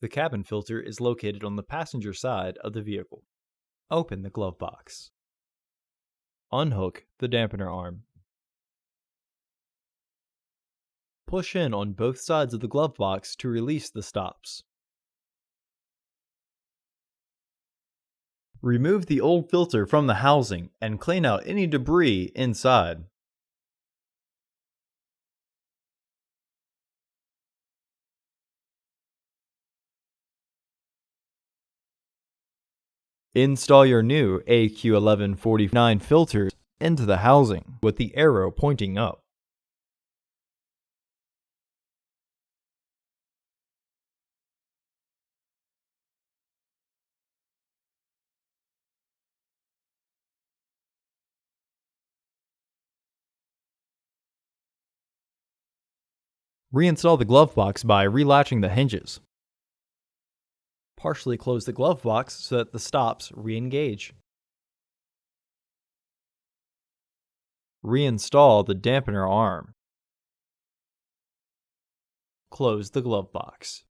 The cabin filter is located on the passenger side of the vehicle. Open the glove box. Unhook the dampener arm. Push in on both sides of the glove box to release the stops. Remove the old filter from the housing and clean out any debris inside. Install your new AQ1149 filters into the housing with the arrow pointing up. Reinstall the glove box by relatching the hinges. Partially close the glove box so that the stops re-engage. Reinstall the dampener arm. Close the glove box.